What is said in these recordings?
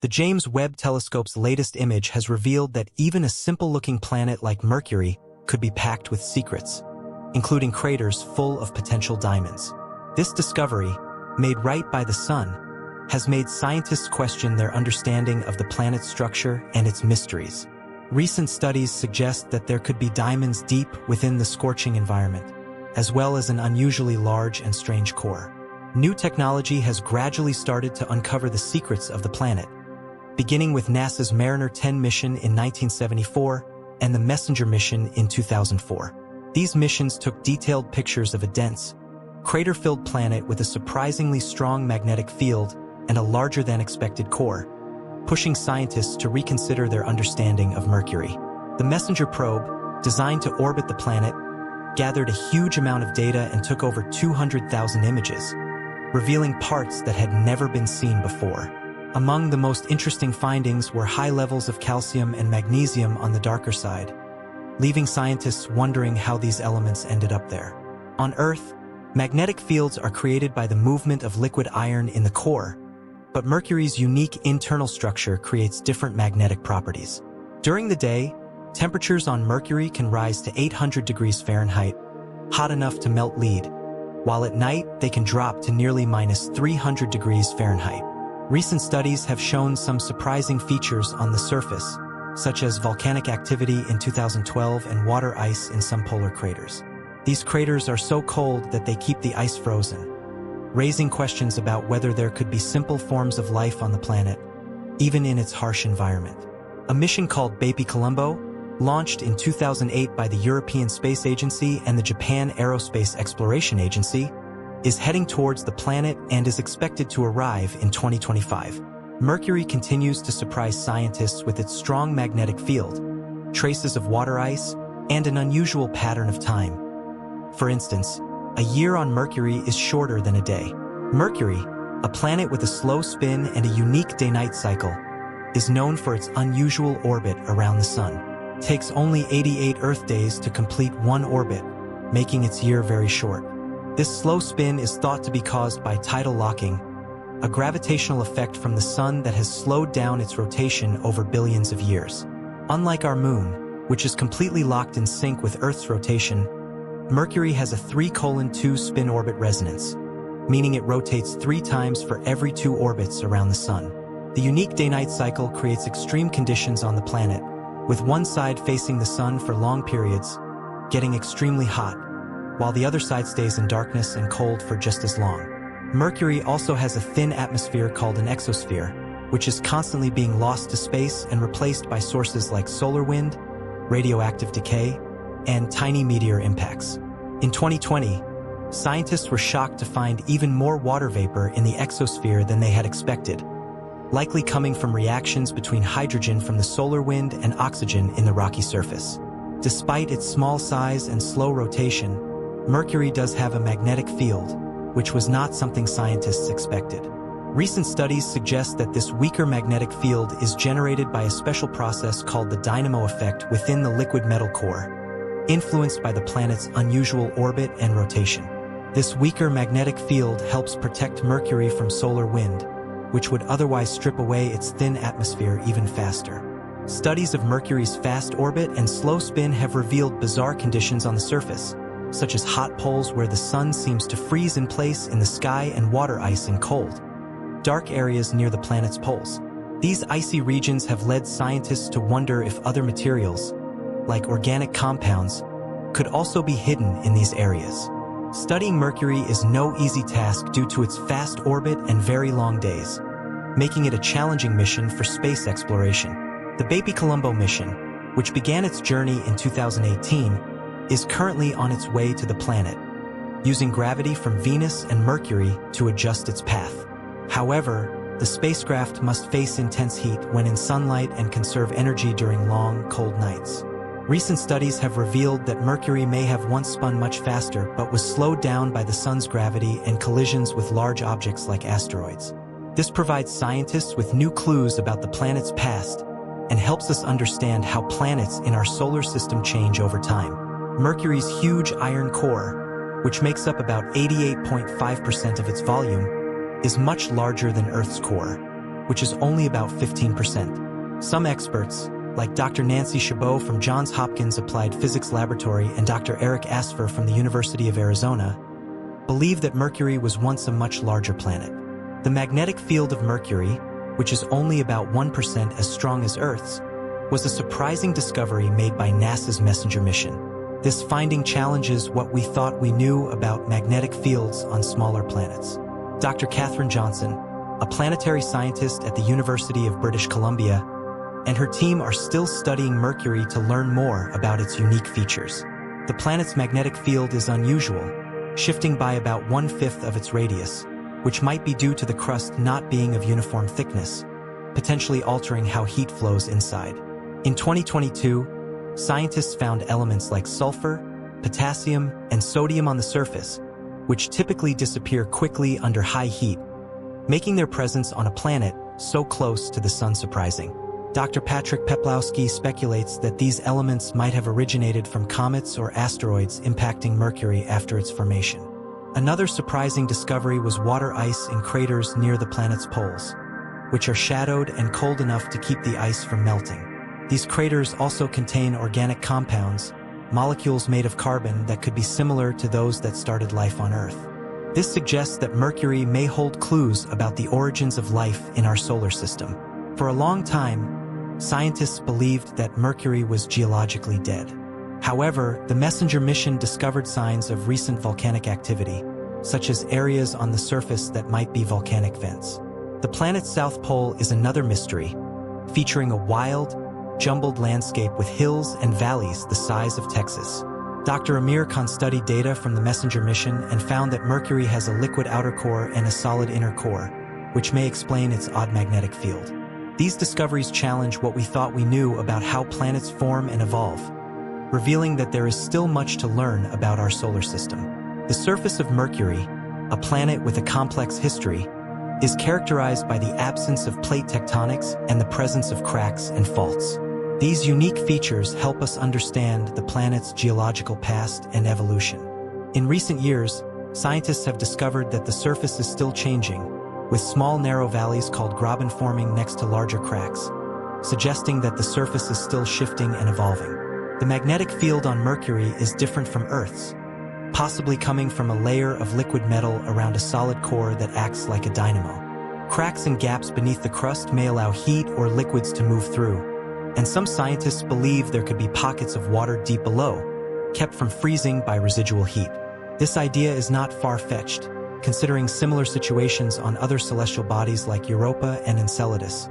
The James Webb Telescope's latest image has revealed that even a simple-looking planet like Mercury could be packed with secrets, including craters full of potential diamonds. This discovery, made right by the Sun, has made scientists question their understanding of the planet's structure and its mysteries. Recent studies suggest that there could be diamonds deep within the scorching environment, as well as an unusually large and strange core. New technology has gradually started to uncover the secrets of the planet, beginning with NASA's Mariner 10 mission in 1974 and the Messenger mission in 2004. These missions took detailed pictures of a dense, crater-filled planet with a surprisingly strong magnetic field and a larger-than-expected core, pushing scientists to reconsider their understanding of Mercury. The Messenger probe, designed to orbit the planet, gathered a huge amount of data and took over 200,000 images, revealing parts that had never been seen before. Among the most interesting findings were high levels of calcium and magnesium on the darker side, leaving scientists wondering how these elements ended up there. On Earth, magnetic fields are created by the movement of liquid iron in the core, but Mercury's unique internal structure creates different magnetic properties. During the day, temperatures on Mercury can rise to 800 degrees Fahrenheit, hot enough to melt lead, while at night they can drop to nearly -300 degrees Fahrenheit. Recent studies have shown some surprising features on the surface, such as volcanic activity in 2012 and water ice in some polar craters. These craters are so cold that they keep the ice frozen, raising questions about whether there could be simple forms of life on the planet, even in its harsh environment. A mission called Baby Colombo, launched in 2008 by the European Space Agency and the Japan Aerospace Exploration Agency, is heading towards the planet and is expected to arrive in 2025. Mercury continues to surprise scientists with its strong magnetic field, traces of water ice, and an unusual pattern of time. For instance, a year on Mercury is shorter than a day. Mercury, a planet with a slow spin and a unique day-night cycle, is known for its unusual orbit around the Sun. It takes only 88 Earth days to complete one orbit, making its year very short. This slow spin is thought to be caused by tidal locking, a gravitational effect from the Sun that has slowed down its rotation over billions of years. Unlike our Moon, which is completely locked in sync with Earth's rotation, Mercury has a 3:2 spin-orbit resonance, meaning it rotates 3 times for every 2 orbits around the Sun. The unique day-night cycle creates extreme conditions on the planet, with one side facing the Sun for long periods, getting extremely hot, while the other side stays in darkness and cold for just as long. Mercury also has a thin atmosphere called an exosphere, which is constantly being lost to space and replaced by sources like solar wind, radioactive decay, and tiny meteor impacts. In 2020, scientists were shocked to find even more water vapor in the exosphere than they had expected, likely coming from reactions between hydrogen from the solar wind and oxygen in the rocky surface. Despite its small size and slow rotation, Mercury does have a magnetic field, which was not something scientists expected. Recent studies suggest that this weaker magnetic field is generated by a special process called the dynamo effect within the liquid metal core, influenced by the planet's unusual orbit and rotation. This weaker magnetic field helps protect Mercury from solar wind, which would otherwise strip away its thin atmosphere even faster. Studies of Mercury's fast orbit and slow spin have revealed bizarre conditions on the surface, such as hot poles where the Sun seems to freeze in place in the sky and water ice in cold, dark areas near the planet's poles. These icy regions have led scientists to wonder if other materials, like organic compounds, could also be hidden in these areas. Studying Mercury is no easy task due to its fast orbit and very long days, making it a challenging mission for space exploration. The Baby Colombo mission, which began its journey in 2018, is currently on its way to the planet, using gravity from Venus and Mercury to adjust its path. However, the spacecraft must face intense heat when in sunlight and conserve energy during long, cold nights. Recent studies have revealed that Mercury may have once spun much faster but was slowed down by the Sun's gravity and collisions with large objects like asteroids. This provides scientists with new clues about the planet's past and helps us understand how planets in our solar system change over time. Mercury's huge iron core, which makes up about 88.5% of its volume, is much larger than Earth's core, which is only about 15%. Some experts, like Dr. Nancy Chabot from Johns Hopkins Applied Physics Laboratory and Dr. Eric Asfer from the University of Arizona, believe that Mercury was once a much larger planet. The magnetic field of Mercury, which is only about 1% as strong as Earth's, was a surprising discovery made by NASA's Messenger mission. This finding challenges what we thought we knew about magnetic fields on smaller planets. Dr. Katherine Johnson, a planetary scientist at the University of British Columbia, and her team are still studying Mercury to learn more about its unique features. The planet's magnetic field is unusual, shifting by about 1/5 of its radius, which might be due to the crust not being of uniform thickness, potentially altering how heat flows inside. In 2022, scientists found elements like sulfur, potassium, and sodium on the surface, which typically disappear quickly under high heat, making their presence on a planet so close to the sun surprising. Dr. Patrick Peplowski speculates that these elements might have originated from comets or asteroids impacting Mercury after its formation. Another surprising discovery was water ice in craters near the planet's poles, which are shadowed and cold enough to keep the ice from melting. These craters also contain organic compounds, molecules made of carbon that could be similar to those that started life on Earth. This suggests that Mercury may hold clues about the origins of life in our solar system. For a long time, scientists believed that Mercury was geologically dead. However, the Messenger mission discovered signs of recent volcanic activity, such as areas on the surface that might be volcanic vents. The planet's south pole is another mystery, featuring a wild, jumbled landscape with hills and valleys the size of Texas. Dr. Amir Khan studied data from the Messenger mission and found that Mercury has a liquid outer core and a solid inner core, which may explain its odd magnetic field. These discoveries challenge what we thought we knew about how planets form and evolve, revealing that there is still much to learn about our solar system. The surface of Mercury, a planet with a complex history, is characterized by the absence of plate tectonics and the presence of cracks and faults. These unique features help us understand the planet's geological past and evolution. In recent years, scientists have discovered that the surface is still changing, with small narrow valleys called graben forming next to larger cracks, suggesting that the surface is still shifting and evolving. The magnetic field on Mercury is different from Earth's, possibly coming from a layer of liquid metal around a solid core that acts like a dynamo. Cracks and gaps beneath the crust may allow heat or liquids to move through, and some scientists believe there could be pockets of water deep below, kept from freezing by residual heat. This idea is not far-fetched, considering similar situations on other celestial bodies like Europa and Enceladus,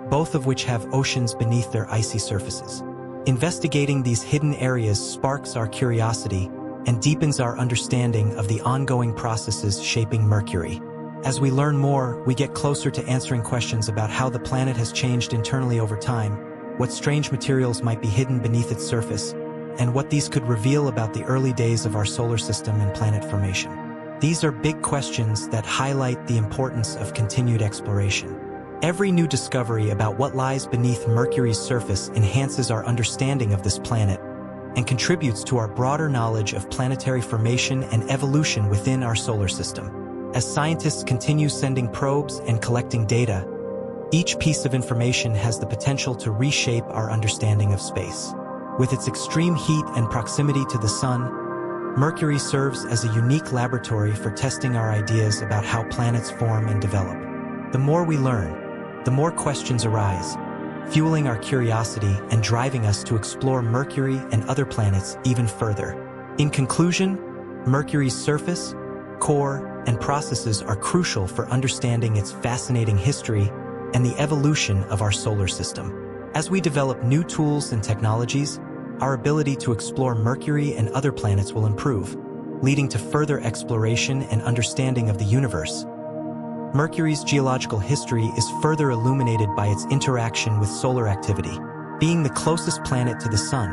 both of which have oceans beneath their icy surfaces. Investigating these hidden areas sparks our curiosity and deepens our understanding of the ongoing processes shaping Mercury. As we learn more, we get closer to answering questions about how the planet has changed internally over time, what strange materials might be hidden beneath its surface, and what these could reveal about the early days of our solar system and planet formation. These are big questions that highlight the importance of continued exploration. Every new discovery about what lies beneath Mercury's surface enhances our understanding of this planet and contributes to our broader knowledge of planetary formation and evolution within our solar system. As scientists continue sending probes and collecting data, each piece of information has the potential to reshape our understanding of space. With its extreme heat and proximity to the sun, Mercury serves as a unique laboratory for testing our ideas about how planets form and develop. The more we learn, the more questions arise, fueling our curiosity and driving us to explore Mercury and other planets even further. In conclusion, Mercury's surface, core, and processes are crucial for understanding its fascinating history and the evolution of our solar system. As we develop new tools and technologies, our ability to explore Mercury and other planets will improve, leading to further exploration and understanding of the universe. Mercury's geological history is further illuminated by its interaction with solar activity. Being the closest planet to the Sun,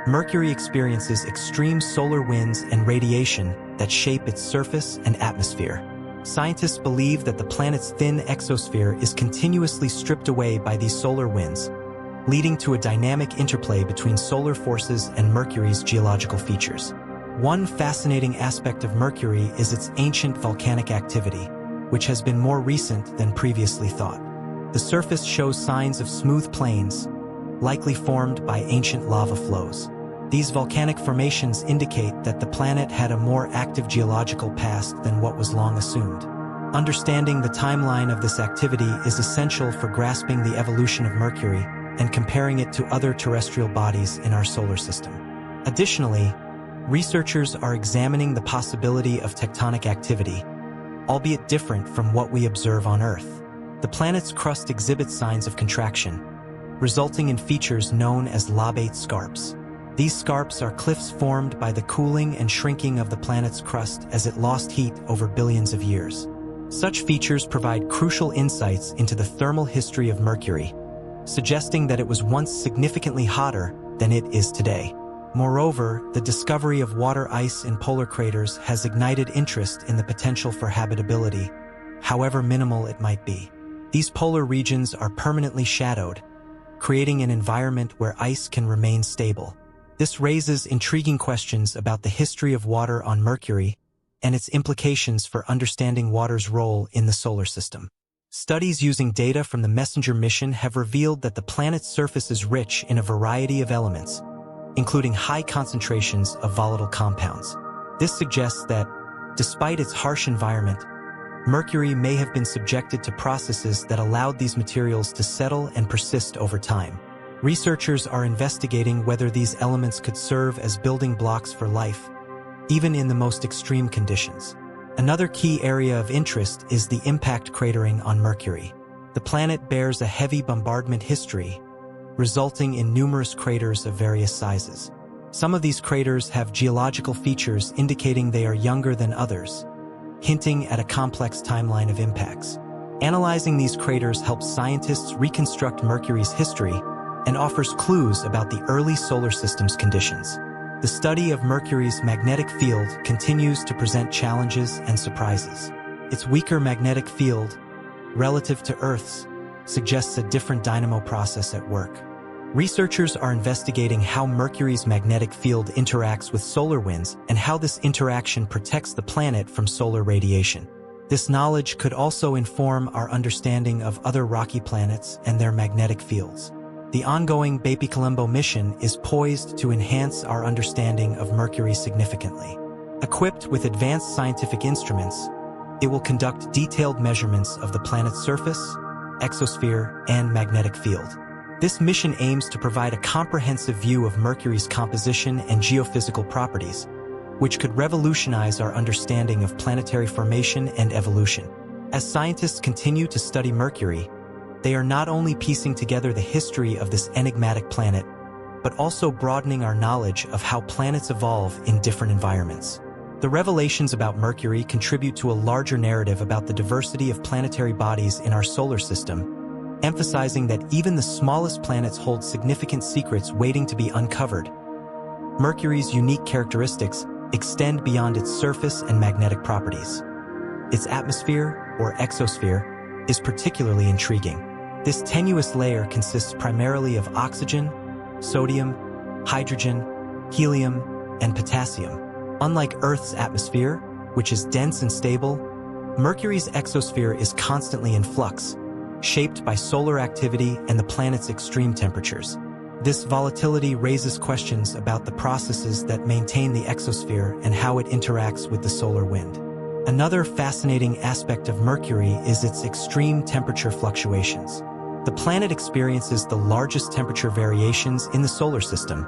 Mercury experiences extreme solar winds and radiation that shape its surface and atmosphere. Scientists believe that the planet's thin exosphere is continuously stripped away by these solar winds, leading to a dynamic interplay between solar forces and Mercury's geological features. One fascinating aspect of Mercury is its ancient volcanic activity, which has been more recent than previously thought. The surface shows signs of smooth plains, likely formed by ancient lava flows. These volcanic formations indicate that the planet had a more active geological past than what was long assumed. Understanding the timeline of this activity is essential for grasping the evolution of Mercury and comparing it to other terrestrial bodies in our solar system. Additionally, researchers are examining the possibility of tectonic activity, albeit different from what we observe on Earth. The planet's crust exhibits signs of contraction, resulting in features known as lobate scarps. These scarps are cliffs formed by the cooling and shrinking of the planet's crust as it lost heat over billions of years. Such features provide crucial insights into the thermal history of Mercury, suggesting that it was once significantly hotter than it is today. Moreover, the discovery of water ice in polar craters has ignited interest in the potential for habitability, however minimal it might be. These polar regions are permanently shadowed, creating an environment where ice can remain stable. This raises intriguing questions about the history of water on Mercury and its implications for understanding water's role in the solar system. Studies using data from the Messenger mission have revealed that the planet's surface is rich in a variety of elements, including high concentrations of volatile compounds. This suggests that, despite its harsh environment, Mercury may have been subjected to processes that allowed these materials to settle and persist over time. Researchers are investigating whether these elements could serve as building blocks for life, even in the most extreme conditions. Another key area of interest is the impact cratering on Mercury. The planet bears a heavy bombardment history, resulting in numerous craters of various sizes. Some of these craters have geological features indicating they are younger than others, hinting at a complex timeline of impacts. Analyzing these craters helps scientists reconstruct Mercury's history and offers clues about the early solar system's conditions. The study of Mercury's magnetic field continues to present challenges and surprises. Its weaker magnetic field, relative to Earth's, suggests a different dynamo process at work. Researchers are investigating how Mercury's magnetic field interacts with solar winds and how this interaction protects the planet from solar radiation. This knowledge could also inform our understanding of other rocky planets and their magnetic fields. The ongoing BepiColombo mission is poised to enhance our understanding of Mercury significantly. Equipped with advanced scientific instruments, it will conduct detailed measurements of the planet's surface, exosphere, and magnetic field. This mission aims to provide a comprehensive view of Mercury's composition and geophysical properties, which could revolutionize our understanding of planetary formation and evolution. As scientists continue to study Mercury, they are not only piecing together the history of this enigmatic planet, but also broadening our knowledge of how planets evolve in different environments. The revelations about Mercury contribute to a larger narrative about the diversity of planetary bodies in our solar system, emphasizing that even the smallest planets hold significant secrets waiting to be uncovered. Mercury's unique characteristics extend beyond its surface and magnetic properties. Its atmosphere, or exosphere, is particularly intriguing. This tenuous layer consists primarily of oxygen, sodium, hydrogen, helium, and potassium. Unlike Earth's atmosphere, which is dense and stable, Mercury's exosphere is constantly in flux, shaped by solar activity and the planet's extreme temperatures. This volatility raises questions about the processes that maintain the exosphere and how it interacts with the solar wind. Another fascinating aspect of Mercury is its extreme temperature fluctuations. The planet experiences the largest temperature variations in the solar system,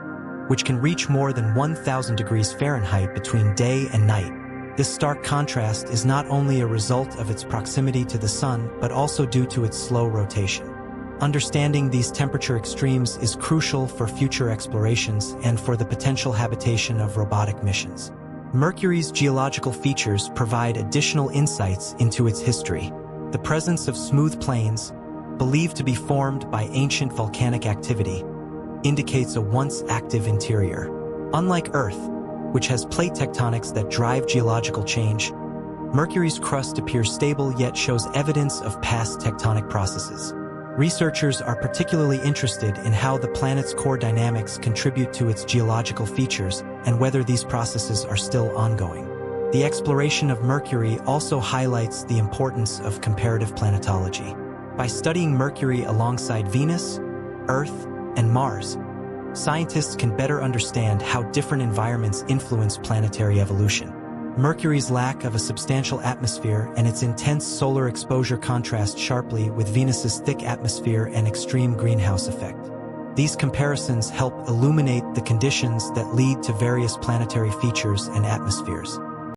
which can reach more than 1,000 degrees Fahrenheit between day and night. This stark contrast is not only a result of its proximity to the sun, but also due to its slow rotation. Understanding these temperature extremes is crucial for future explorations and for the potential habitation of robotic missions. Mercury's geological features provide additional insights into its history. The presence of smooth plains, believed to be formed by ancient volcanic activity, indicates a once active interior. Unlike Earth, which has plate tectonics that drive geological change, Mercury's crust appears stable yet shows evidence of past tectonic processes. Researchers are particularly interested in how the planet's core dynamics contribute to its geological features and whether these processes are still ongoing. The exploration of Mercury also highlights the importance of comparative planetology. By studying Mercury alongside Venus, Earth, and Mars, scientists can better understand how different environments influence planetary evolution. Mercury's lack of a substantial atmosphere and its intense solar exposure contrast sharply with Venus's thick atmosphere and extreme greenhouse effect. These comparisons help illuminate the conditions that lead to various planetary features and atmospheres.